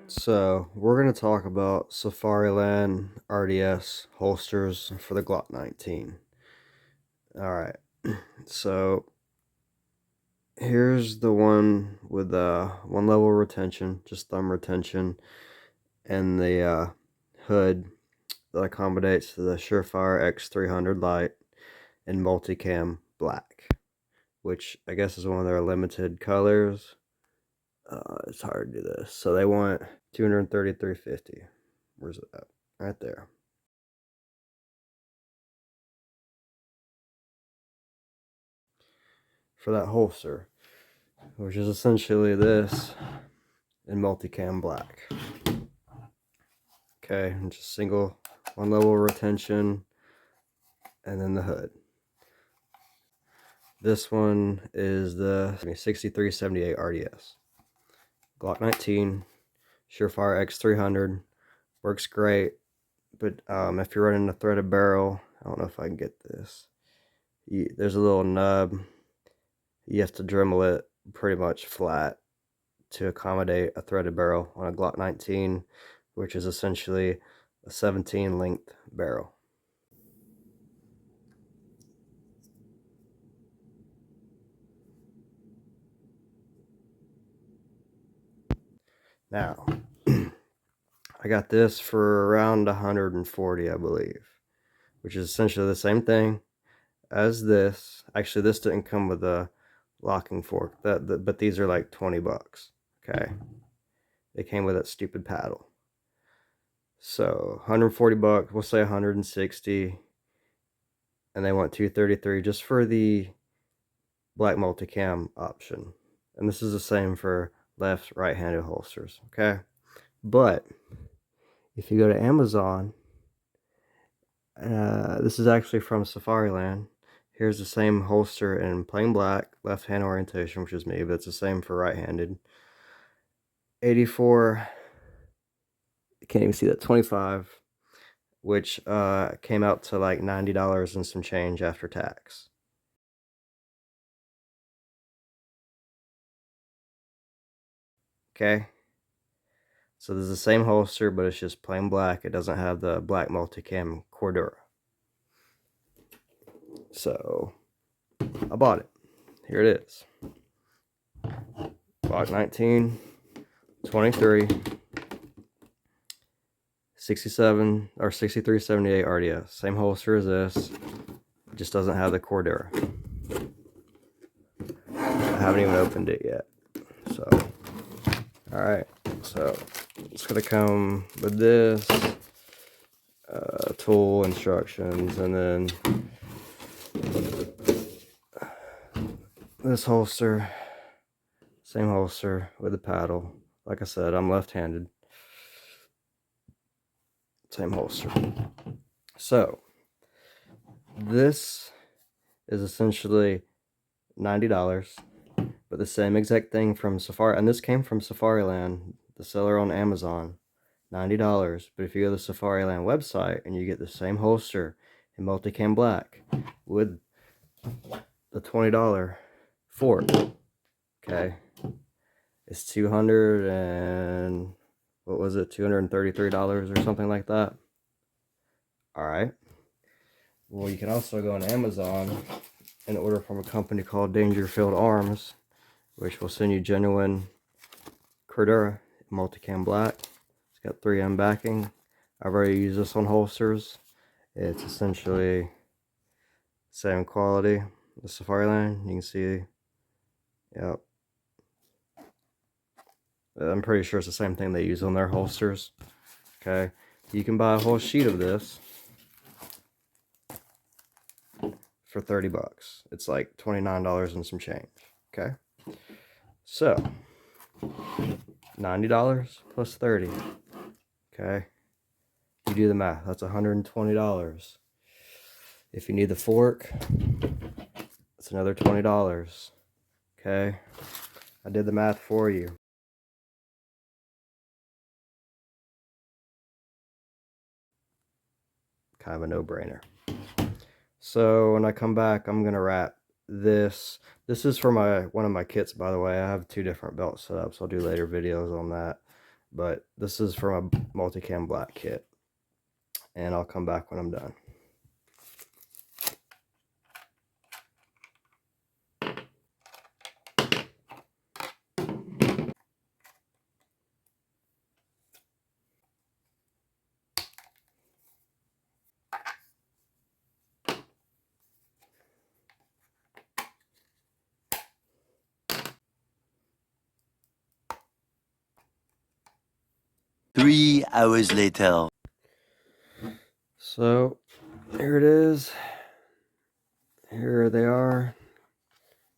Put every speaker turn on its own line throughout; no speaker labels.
So we're going to talk about SAFARILAND RDS holsters for the Glock 19. Alright, so here's the one with one level retention, just thumb retention, and the hood that accommodates the Surefire X300 Lite in multicam black, which I guess is one of their limited colors. It's hard to do this. So they want $233.50. Where's it at? Right there. For that holster, which is essentially this in multicam black. Okay, and just single one level retention, and then the hood. This one is the 6378 RDS. Glock 19, Surefire X300, works great, but if you're running a threaded barrel, I don't know if I can get this. There's a little nub. You have to Dremel it pretty much flat to accommodate a threaded barrel on a Glock 19, which is essentially a 17 length barrel. Now, I got this for around 140, I believe, which is essentially the same thing as this. Actually, this didn't come with a locking fork, but these are like 20 bucks. Okay, they came with that stupid paddle. So 140 bucks, we'll say 160, and they want 233 just for the black multicam option. And this is the same for left, right-handed holsters. Okay, but if you go to Amazon, this is actually from SAFARILAND. Here's the same holster in plain black, left-hand orientation, which is me, but it's the same for right-handed. 84, I can't even see that, 25, which came out to like $90 and some change after tax. Okay, so this is the same holster, but it's just plain black. It doesn't have the black multicam Cordura. So I bought it. Here it is. Glock 19, 23, 67 or 6378 RDS. Same holster as this. It just doesn't have the Cordura. I haven't even opened it yet. So, alright. So, it's going to come with this, tool instructions, and then this holster. Same holster with the paddle. Like I said, I'm left-handed. Same holster. So, this is essentially $90, but the same exact thing from Safari, and this came from SAFARILAND, the seller on Amazon. $90, but if you go to the SAFARILAND website and you get the same holster in multicam black with the $20 fork, okay, it's $200 and what was it, $233 or something like that. All right, well, you can also go on Amazon and order from a company called Dangerfield Arms, which will send you genuine Cordura multicam black. It's got 3M backing. I've already used this on holsters. It's essentially same quality as SAFARILAND. You can see, yep. I'm pretty sure it's the same thing they use on their holsters. Okay, you can buy a whole sheet of this for 30 bucks. It's like $29 and some change. Okay, so $90 plus 30. Okay, you do the math. That's $120. If you need the fork, it's another $20. Okay, I did the math for you. Kind of a no-brainer. So when I come back, I'm gonna wrap this. This is for one of my kits, by the way. I have 2 different belt setups. I'll do later videos on that. but this is from a multicam black kit, and I'll come back when I'm done.
Three hours later.
So here it is. Here they are,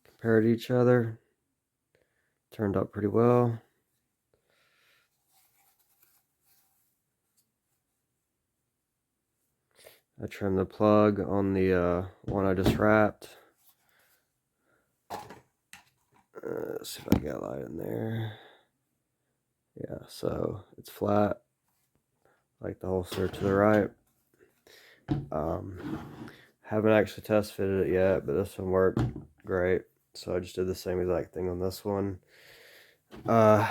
compared to each other. Turned out pretty well. I trimmed the plug on the one I just wrapped. Let's see if I got light in there. Yeah, so it's flat, like the holster to the right. Haven't actually test fitted it yet, but this one worked great. So I just did the same exact thing on this one. The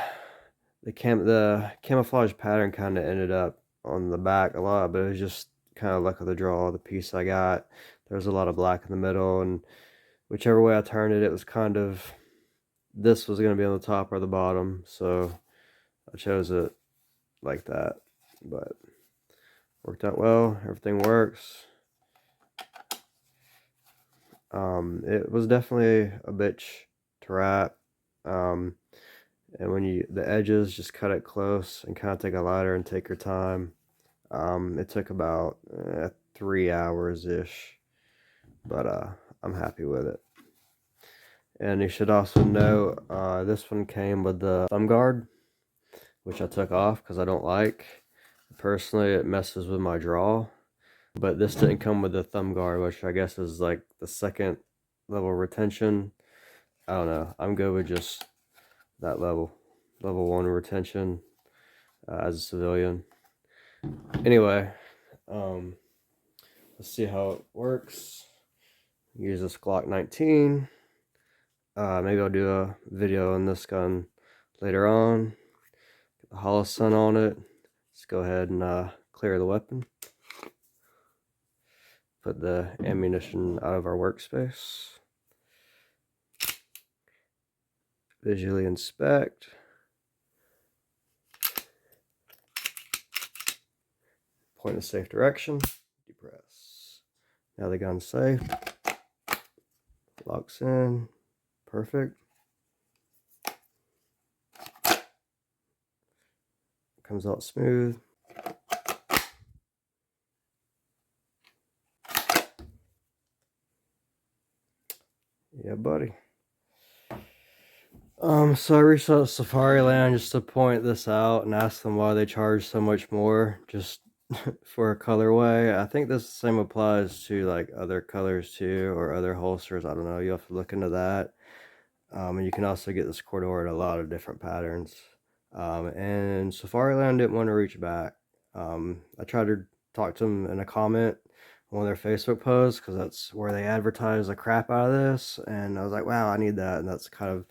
camouflage pattern kind of ended up on the back a lot, but it was just kind of luck of the draw. The piece I got, there was a lot of black in the middle, and whichever way I turned it, it was kind of, this was going to be on the top or the bottom, so I chose it like that. But worked out well. Everything works. It was definitely a bitch to wrap. And when the edges, just cut it close and kind of take a lighter and take your time. It took about 3 hours ish, but I'm happy with it. And you should also know this one came with the thumb guard, which I took off because I don't like. Personally, it messes with my draw. But this didn't come with the thumb guard, which I guess is like the second level retention. I don't know. I'm good with just that level 1 retention as a civilian. Anyway, let's see how it works. Use this Glock 19. Maybe I'll do a video on this gun later on. Get the Holosun on it. Let's go ahead and clear the weapon. Put the ammunition out of our workspace. Visually inspect. Point in a safe direction. Depress. Now the gun's safe. Locks in. Perfect. Comes out smooth. Yeah, buddy. So I reached out to SAFARILAND just to point this out and ask them why they charge so much more just for a colorway. I think this same applies to like other colors too, or other holsters. I don't know. You have to look into that. And you can also get this corridor in a lot of different patterns. And SAFARILAND didn't want to reach back. I tried to talk to them in a comment on their Facebook posts because that's where they advertise the crap out of this. And I was like, wow, I need that. And that's kind of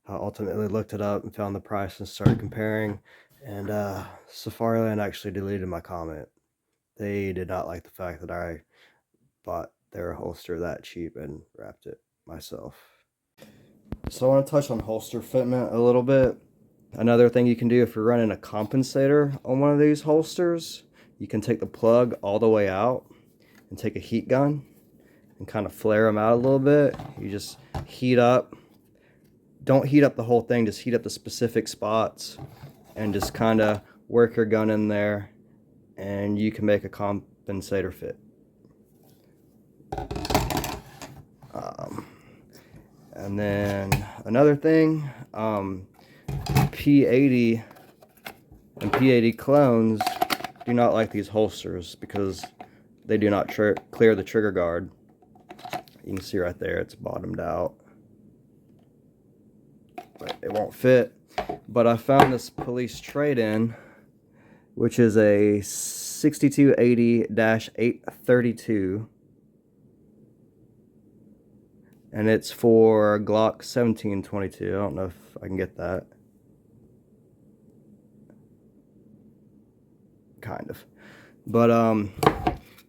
how I ultimately looked it up and found the price and started comparing. And SAFARILAND actually deleted my comment. They did not like the fact that I bought their holster that cheap and wrapped it myself. So I want to touch on holster fitment a little bit. Another thing you can do if you're running a compensator on one of these holsters, you can take the plug all the way out and take a heat gun and kind of flare them out a little bit. You just heat up. Don't heat up the whole thing, just heat up the specific spots and just kind of work your gun in there and you can make a compensator fit. And then another thing, P80 and P80 clones do not like these holsters because they do not clear the trigger guard. You can see right there, it's bottomed out. But it won't fit. But I found this police trade-in, which is a 6280-832. And it's for Glock 1722. I don't know if I can get that. kind of. But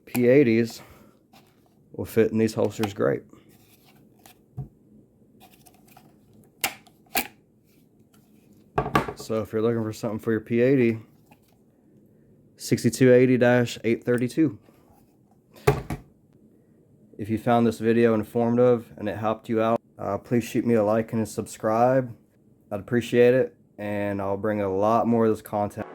P80s will fit in these holsters great. So if you're looking for something for your P80, 6280-832. If you found this video informative and it helped you out, please shoot me a like and a subscribe. I'd appreciate it, and I'll bring a lot more of this content.